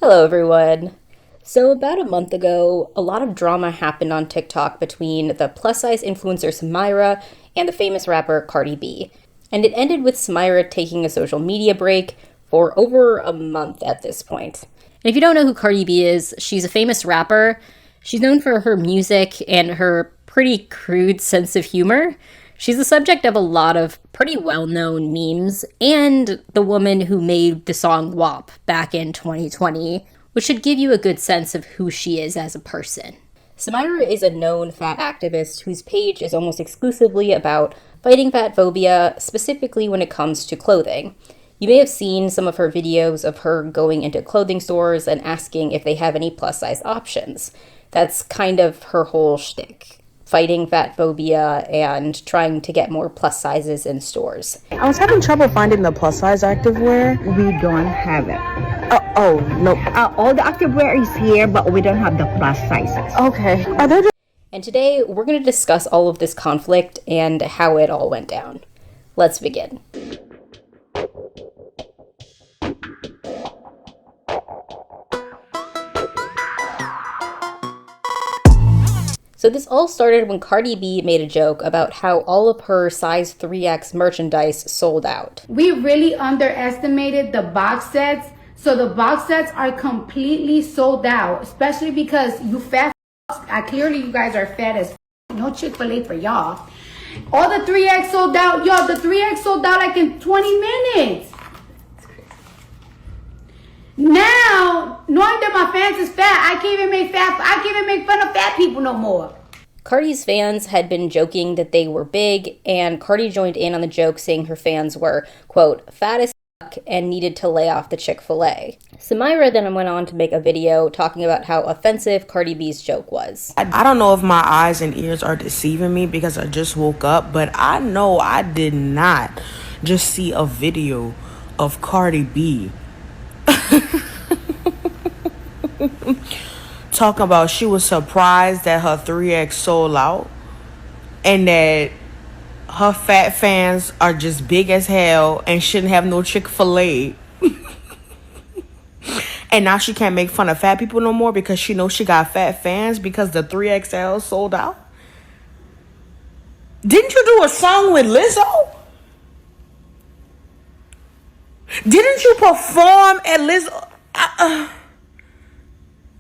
Hello, everyone. So about a month ago, a lot of drama happened on TikTok between the plus-size influencer Samyra and the famous rapper Cardi B. And it ended with Samyra taking a social media break for over a month at this point. And if you don't know who Cardi B is, she's a famous rapper. She's known for her music and her pretty crude sense of humor. She's the subject of a lot of pretty well-known memes, and the woman who made the song WAP back in 2020, which should give you a good sense of who she is as a person. Samyra is a known fat activist whose page is almost exclusively about fighting fat phobia, specifically when it comes to clothing. You may have seen some of her videos of her going into clothing stores and asking if they have any plus-size options. That's kind of her whole shtick. Fighting fat phobia and trying to get more plus sizes in stores. I was having trouble finding the plus size activewear. We don't have it. Oh, no. All the activewear is here, but we don't have the plus sizes. Okay. Are there just... And today we're going to discuss all of this conflict and how it all went down. Let's begin. So this all started when Cardi B made a joke about how all of her size 3X merchandise sold out. We really underestimated the box sets. So the box sets are completely sold out, especially because you fat clearly you guys are fat as no Chick-fil-A for y'all. All the 3X sold out. Yo, the 3X sold out like in 20 minutes. Now, knowing that my fans is fat, I can't even make fun of fat people no more. Cardi's fans had been joking that they were big, and Cardi joined in on the joke, saying her fans were, quote, fat as fuck and needed to lay off the Chick-fil-A. Samyra then went on to make a video talking about how offensive Cardi B's joke was. I don't know if my eyes and ears are deceiving me because I just woke up, but I know I did not just see a video of Cardi B talking about she was surprised that her 3X sold out and that her fat fans are just big as hell and shouldn't have no Chick-fil-A. And now she can't make fun of fat people no more because she knows she got fat fans because the 3XL sold out. Didn't you do a song with Lizzo? Didn't you perform at Lizzo?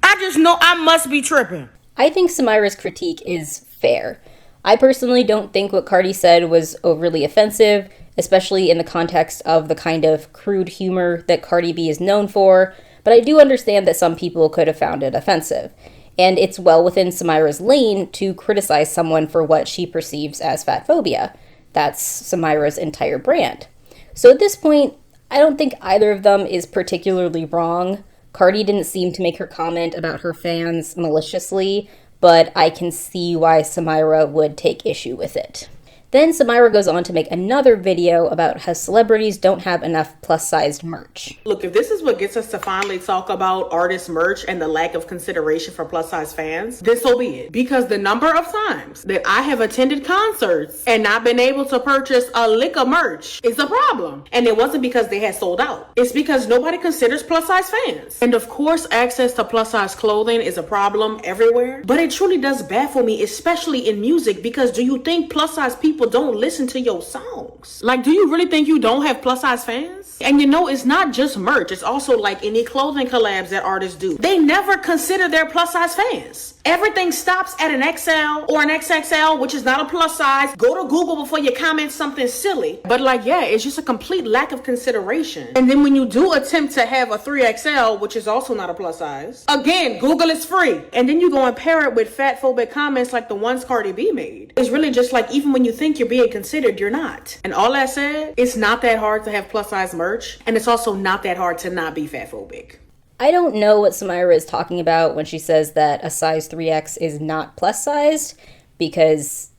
I just know I must be tripping. I think Samyra's critique is fair. I personally don't think what Cardi said was overly offensive, especially in the context of the kind of crude humor that Cardi B is known for, but I do understand that some people could have found it offensive. And it's well within Samyra's lane to criticize someone for what she perceives as fatphobia. That's Samyra's entire brand. So at this point, I don't think either of them is particularly wrong. Cardi didn't seem to make her comment about her fans maliciously, but I can see why Samyra would take issue with it. Then Samyra goes on to make another video about how celebrities don't have enough plus-sized merch. Look, if this is what gets us to finally talk about artist merch and the lack of consideration for plus-size fans, then so be it. Because the number of times that I have attended concerts and not been able to purchase a lick of merch is a problem. And it wasn't because they had sold out. It's because nobody considers plus-size fans. And of course, access to plus-size clothing is a problem everywhere. But it truly does baffle me, especially in music, because do you think plus-size people don't listen to your songs? Like, do you really think you don't have plus size fans? And you know, it's not just merch, it's also like any clothing collabs that artists do. They never consider their plus size fans. Everything stops at an XL or an XXL, which is not a plus size. Go to Google before you comment something silly. But like, yeah, it's just a complete lack of consideration. And then when you do attempt to have a 3XL, which is also not a plus size, again, Google is free. And then you go and pair it with fatphobic comments like the ones Cardi B made. It's really just like, even when you think you're being considered, you're not. And all that said, it's not that hard to have plus size merch. And it's also not that hard to not be fatphobic. I don't know what Samyra is talking about when she says that a size 3X is not plus sized, because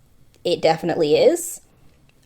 it definitely is.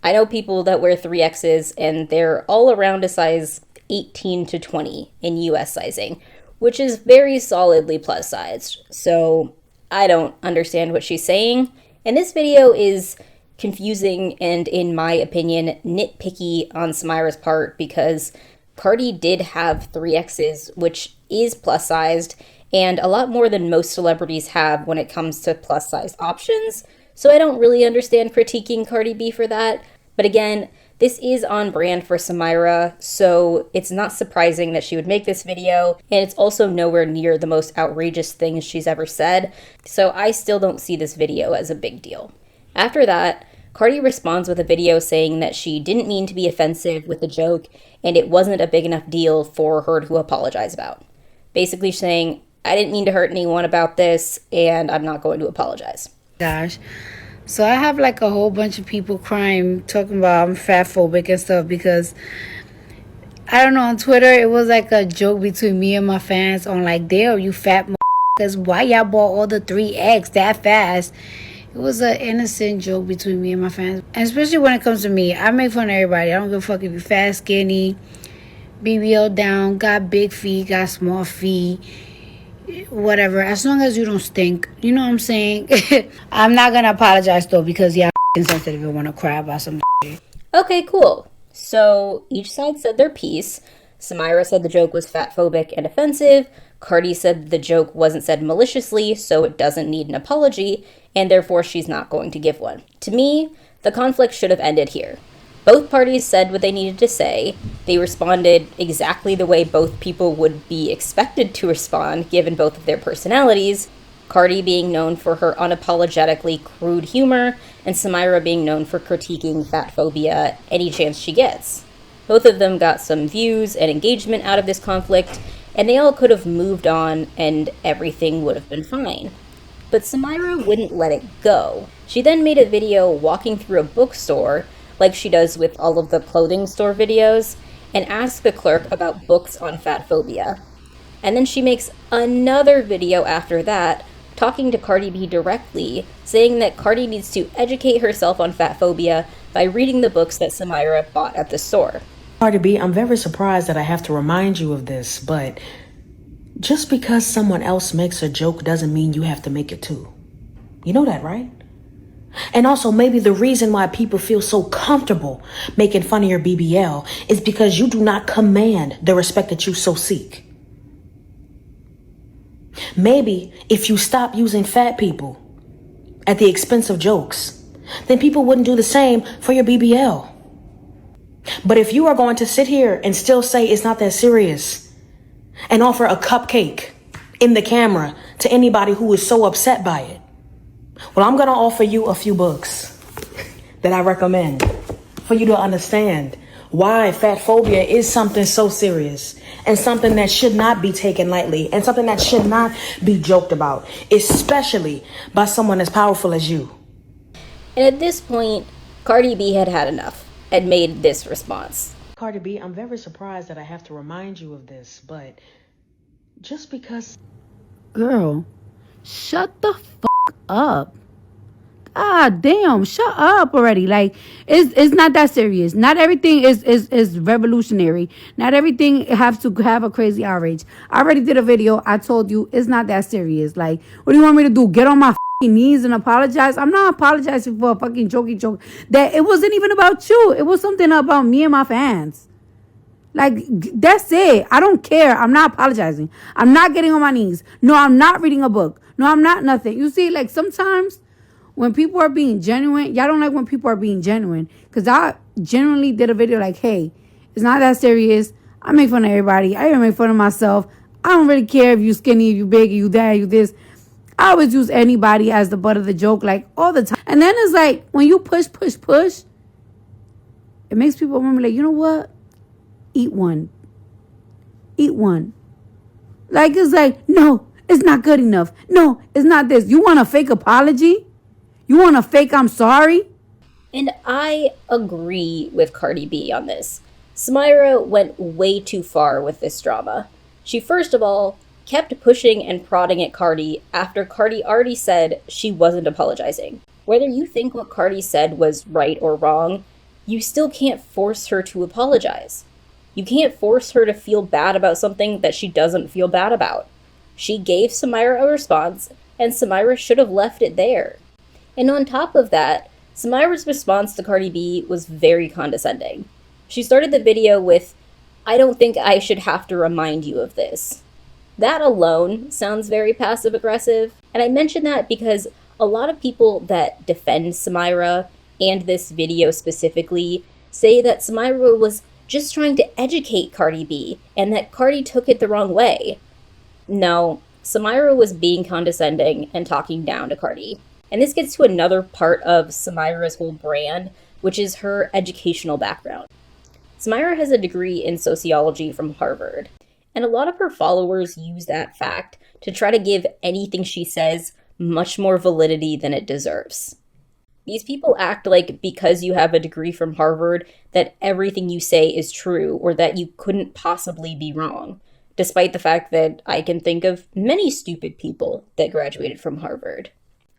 I know people that wear 3Xs and they're all around a size 18 to 20 in US sizing, which is very solidly plus sized. So I don't understand what she's saying. And this video is confusing and, in my opinion, nitpicky on Samyra's part, because Cardi did have 3Xs, which is plus sized, and a lot more than most celebrities have when it comes to plus size options. So I don't really understand critiquing Cardi B for that. But again, this is on brand for Samyra, so it's not surprising that she would make this video, and it's also nowhere near the most outrageous things she's ever said, so I still don't see this video as a big deal. After that, Cardi responds with a video saying that she didn't mean to be offensive with the joke, and it wasn't a big enough deal for her to apologize about. Basically saying, I didn't mean to hurt anyone about this, and I'm not going to apologize. Gosh. So I have like a whole bunch of people crying, talking about I'm fatphobic and stuff because, I don't know, on Twitter, it was like a joke between me and my fans on like, damn, you fat motherfuckers, why y'all bought all the 3 eggs that fast? It was an innocent joke between me and my fans. And especially when it comes to me, I make fun of everybody. I don't give a fuck if you're fat, skinny, BBL down, got big feet, got small feet, whatever, as long as you don't stink, you know what I'm saying? I'm not gonna apologize though because y'all sensitive and want to cry about some shit. Okay, cool. So each side said their piece. Samyra said the joke was fatphobic and offensive. Cardi said the joke wasn't said maliciously, so it doesn't need an apology, and therefore she's not going to give one. To me, the conflict should have ended here. Both parties said what they needed to say. They responded exactly the way both people would be expected to respond, given both of their personalities. Cardi being known for her unapologetically crude humor, and Samyra being known for critiquing fatphobia any chance she gets. Both of them got some views and engagement out of this conflict, and they all could have moved on and everything would have been fine. But Samyra wouldn't let it go. She then made a video walking through a bookstore, like she does with all of the clothing store videos, and asked the clerk about books on fatphobia. And then she makes another video after that, talking to Cardi B directly, saying that Cardi needs to educate herself on fatphobia by reading the books that Samyra bought at the store. Cardi B, I'm very surprised that I have to remind you of this, but just because someone else makes a joke doesn't mean you have to make it too. You know that, right? And also, maybe the reason why people feel so comfortable making fun of your BBL is because you do not command the respect that you so seek. Maybe if you stop using fat people at the expense of jokes, then people wouldn't do the same for your BBL. But if you are going to sit here and still say it's not that serious and offer a cupcake in the camera to anybody who is so upset by it, well, I'm going to offer you a few books that I recommend for you to understand why fatphobia is something so serious and something that should not be taken lightly and something that should not be joked about, especially by someone as powerful as you. And at this point, Cardi B had had enough and made this response. Cardi B, I'm very surprised that I have to remind you of this, but just because... Girl, shut the fuck up. God damn, shut up already. Like, it's not that serious. Not everything is revolutionary. Not everything has to have a crazy outrage. I already did a video. I told you it's not that serious. Like, what do you want me to do? Get on my knees and apologize? I'm not apologizing for a fucking jokey joke. That it wasn't even about you. It was something about me and my fans. Like, that's it. I don't care. I'm not apologizing. I'm not getting on my knees. No, I'm not reading a book. No, I'm not nothing. You see, like, sometimes when people are being genuine, y'all don't like when people are being genuine. Because I genuinely did a video like, hey, it's not that serious. I make fun of everybody. I even make fun of myself. I don't really care if you skinny, if you big, if you that, if you this. I always use anybody as the butt of the joke, like, all the time. And then it's like, when you push, it makes people remember, like, you know what? Eat one. Like, it's like, no, it's not good enough. No, it's not this. You want a fake apology? You want a fake I'm sorry? And I agree with Cardi B on this. Samyra went way too far with this drama. She first of all kept pushing and prodding at Cardi after Cardi already said she wasn't apologizing. Whether you think what Cardi said was right or wrong, you still can't force her to apologize. You can't force her to feel bad about something that she doesn't feel bad about. She gave Samyra a response, and Samyra should have left it there. And on top of that, Samyra's response to Cardi B was very condescending. She started the video with, I don't think I should have to remind you of this. That alone sounds very passive aggressive. And I mention that because a lot of people that defend Samyra and this video specifically say that Samyra was just trying to educate Cardi B and that Cardi took it the wrong way. No, Samyra was being condescending and talking down to Cardi. And this gets to another part of Samyra's whole brand, which is her educational background. Samyra has a degree in sociology from Harvard, and a lot of her followers use that fact to try to give anything she says much more validity than it deserves. These people act like because you have a degree from Harvard that everything you say is true or that you couldn't possibly be wrong, despite the fact that I can think of many stupid people that graduated from Harvard.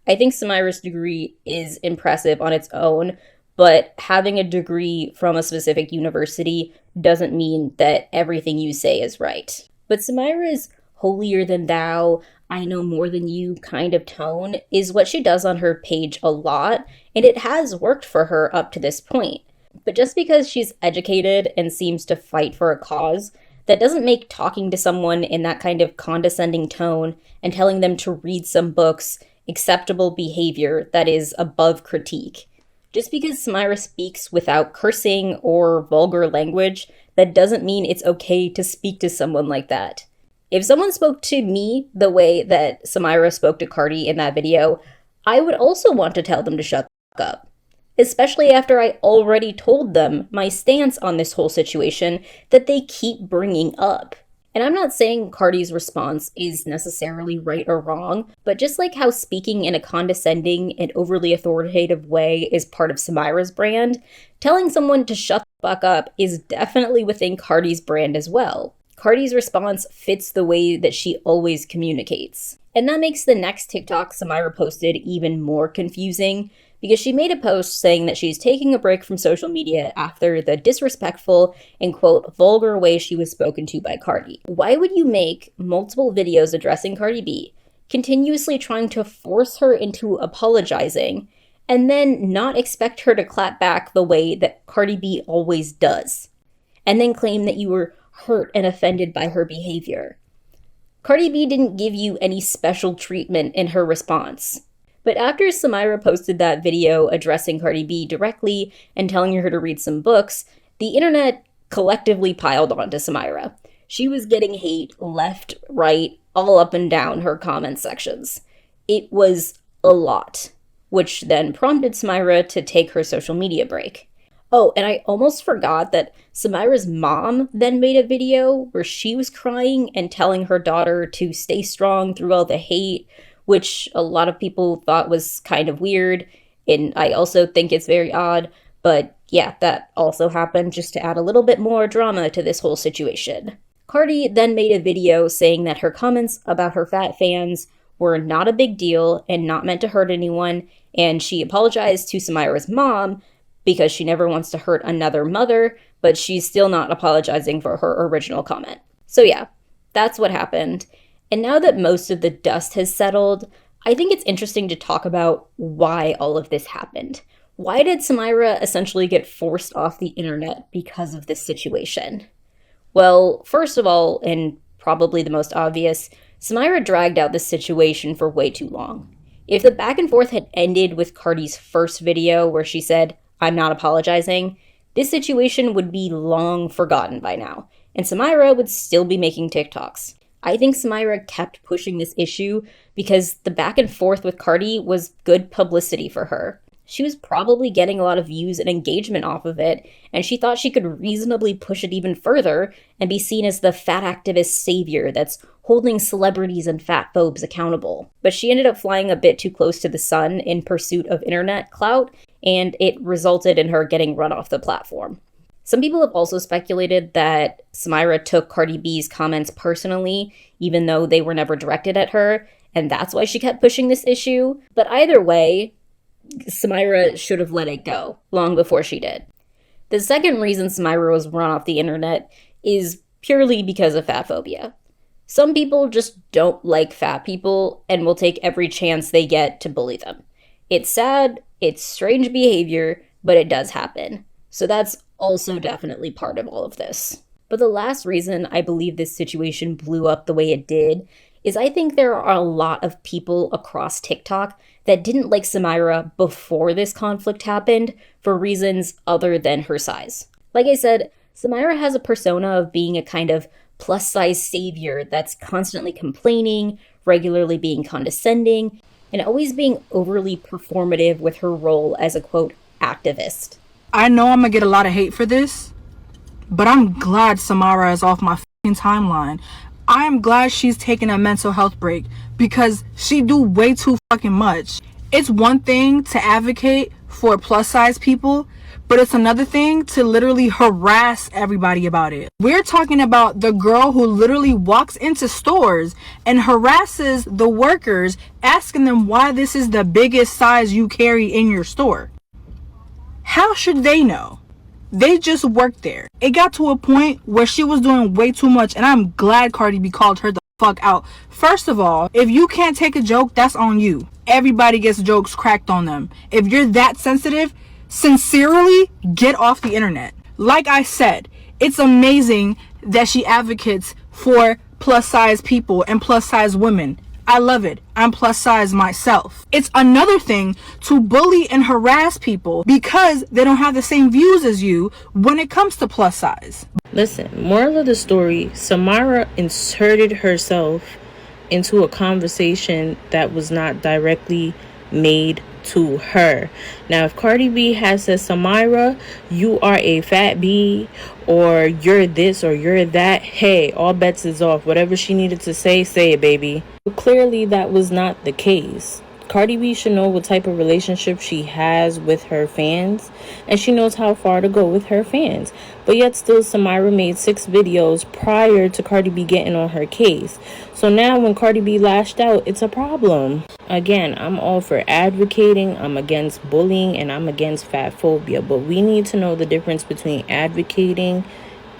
I think Samyra's degree is impressive on its own, but having a degree from a specific university doesn't mean that everything you say is right. But Samyra's holier than thou, I know more than you kind of tone is what she does on her page a lot, and it has worked for her up to this point. But just because she's educated and seems to fight for a cause, that doesn't make talking to someone in that kind of condescending tone and telling them to read some books acceptable behavior that is above critique. Just because Samyra speaks without cursing or vulgar language, that doesn't mean it's okay to speak to someone like that. If someone spoke to me the way that Samyra spoke to Cardi in that video, I would also want to tell them to shut the fuck up. Especially after I already told them my stance on this whole situation that they keep bringing up. And I'm not saying Cardi's response is necessarily right or wrong, but just like how speaking in a condescending and overly authoritative way is part of Samyra's brand, telling someone to shut the fuck up is definitely within Cardi's brand as well. Cardi's response fits the way that she always communicates. And that makes the next TikTok Samyra posted even more confusing, because she made a post saying that she's taking a break from social media after the disrespectful and, quote, vulgar way she was spoken to by Cardi. Why would you make multiple videos addressing Cardi B, continuously trying to force her into apologizing, and then not expect her to clap back the way that Cardi B always does, and then claim that you were hurt and offended by her behavior? Cardi B didn't give you any special treatment in her response. But after Samyra posted that video addressing Cardi B directly and telling her to read some books, the internet collectively piled onto Samyra. She was getting hate left, right, all up and down her comment sections. It was a lot, which then prompted Samyra to take her social media break. Oh, and I almost forgot that Samyra's mom then made a video where she was crying and telling her daughter to stay strong through all the hate, which a lot of people thought was kind of weird, and I also think it's very odd, but yeah, that also happened just to add a little bit more drama to this whole situation. Cardi then made a video saying that her comments about her fat fans were not a big deal and not meant to hurt anyone, and she apologized to Samyra's mom because she never wants to hurt another mother, but she's still not apologizing for her original comment. So yeah, that's what happened. And now that most of the dust has settled, I think it's interesting to talk about why all of this happened. Why did Samyra essentially get forced off the internet because of this situation? Well, first of all, and probably the most obvious, Samyra dragged out this situation for way too long. If the back and forth had ended with Cardi's first video where she said, "I'm not apologizing," this situation would be long forgotten by now, and Samyra would still be making TikToks. I think Samyra kept pushing this issue because the back and forth with Cardi was good publicity for her. She was probably getting a lot of views and engagement off of it, and she thought she could reasonably push it even further and be seen as the fat activist savior that's holding celebrities and fat phobes accountable. But she ended up flying a bit too close to the sun in pursuit of internet clout, and it resulted in her getting run off the platform. Some people have also speculated that Samyra took Cardi B's comments personally, even though they were never directed at her, and that's why she kept pushing this issue. But either way, Samyra should have let it go long before she did. The second reason Samyra was run off the internet is purely because of fatphobia. Some people just don't like fat people and will take every chance they get to bully them. It's sad, it's strange behavior, but it does happen. So that's also definitely part of all of this. But the last reason I believe this situation blew up the way it did is I think there are a lot of people across TikTok that didn't like Samyra before this conflict happened for reasons other than her size. Like I said, Samyra has a persona of being a kind of plus-size savior that's constantly complaining, regularly being condescending, and always being overly performative with her role as a, quote, activist. I know I'm gonna get a lot of hate for this, but I'm glad Samyra is off my f***ing timeline. I am glad she's taking a mental health break because she do way too fucking much. It's one thing to advocate for plus size people, but it's another thing to literally harass everybody about it. We're talking about the girl who literally walks into stores and harasses the workers, asking them why this is the biggest size you carry in your store. How should they know? They just worked there. It got to a point where she was doing way too much, and I'm glad Cardi B called her the fuck out. First of all, if you can't take a joke, that's on you. Everybody gets jokes cracked on them. If you're that sensitive, sincerely get off the internet. Like I said, it's amazing that she advocates for plus size people and plus size women. I love it. I'm plus size myself. It's another thing to bully and harass people because they don't have the same views as you when it comes to plus size. Listen, moral of the story, Samyra inserted herself into a conversation that was not directly made to her. Now, if Cardi B has said, Samyra, you are a fat bee, or you're this or you're that, hey, all bets is off. Whatever she needed to say it, baby. But clearly that was not the case. Cardi B should know what type of relationship she has with her fans, and she knows how far to go with her fans. But yet still, Samyra made 6 videos prior to Cardi B getting on her case. So now when Cardi B lashed out, it's a problem. Again, I'm all for advocating, I'm against bullying, and I'm against fatphobia. But we need to know the difference between advocating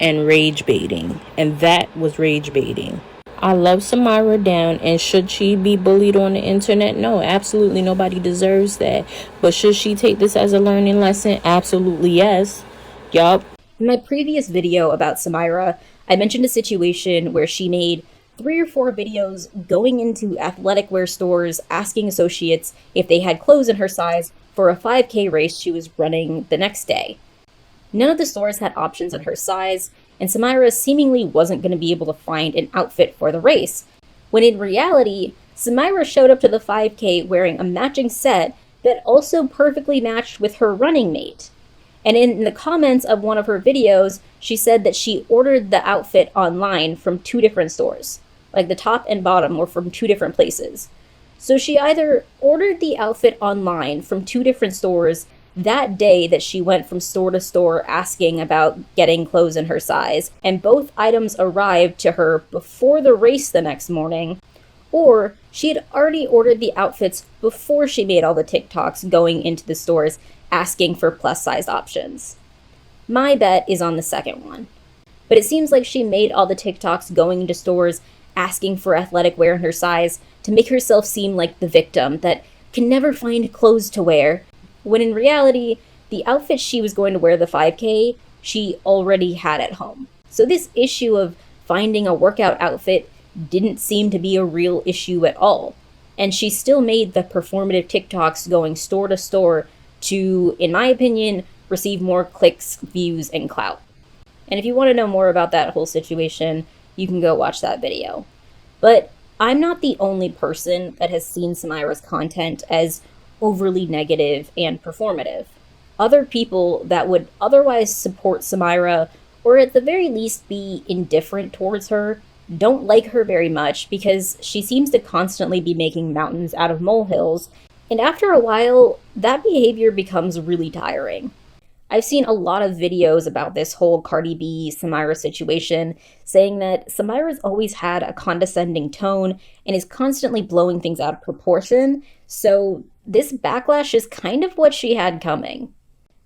and rage baiting. And that was rage baiting. I love Samyra down, and should she be bullied on the internet? No, absolutely nobody deserves that. But should she take this as a learning lesson? Absolutely yes. Yup. In my previous video about Samyra, I mentioned a situation where she made 3 or 4 videos going into athletic wear stores asking associates if they had clothes in her size for a 5K race she was running the next day. None of the stores had options in her size, and Samyra seemingly wasn't going to be able to find an outfit for the race, when in reality, Samyra showed up to the 5K wearing a matching set that also perfectly matched with her running mate. And in the comments of one of her videos, she said that she ordered the outfit online from 2 different stores. Like the top and bottom were from 2 different places. So she either ordered the outfit online from 2 different stores that day that she went from store to store asking about getting clothes in her size, and both items arrived to her before the race the next morning, or she had already ordered the outfits before she made all the TikToks going into the stores asking for plus size options. My bet is on the second one. But it seems like she made all the TikToks going into stores asking for athletic wear in her size to make herself seem like the victim that can never find clothes to wear, when in reality, the outfit she was going to wear the 5K, she already had at home. So this issue of finding a workout outfit didn't seem to be a real issue at all. And she still made the performative TikToks going store to store to, in my opinion, receive more clicks, views, and clout. And if you want to know more about that whole situation, you can go watch that video. But I'm not the only person that has seen Samyra's content as overly negative and performative. Other people that would otherwise support Samyra, or at the very least be indifferent towards her, don't like her very much because she seems to constantly be making mountains out of molehills, and after a while, that behavior becomes really tiring. I've seen a lot of videos about this whole Cardi B Samyra situation saying that Samyra's always had a condescending tone and is constantly blowing things out of proportion, so this backlash is kind of what she had coming.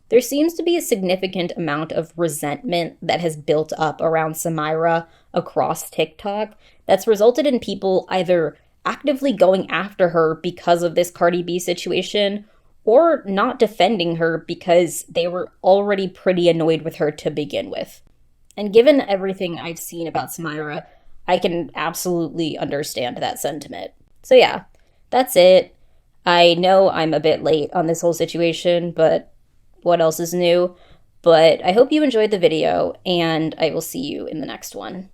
There seems to be a significant amount of resentment that has built up around Samyra across TikTok that's resulted in people either actively going after her because of this Cardi B situation, or not defending her because they were already pretty annoyed with her to begin with. And given everything I've seen about Samyra, I can absolutely understand that sentiment. So yeah, that's it. I know I'm a bit late on this whole situation, but what else is new? But I hope you enjoyed the video, and I will see you in the next one.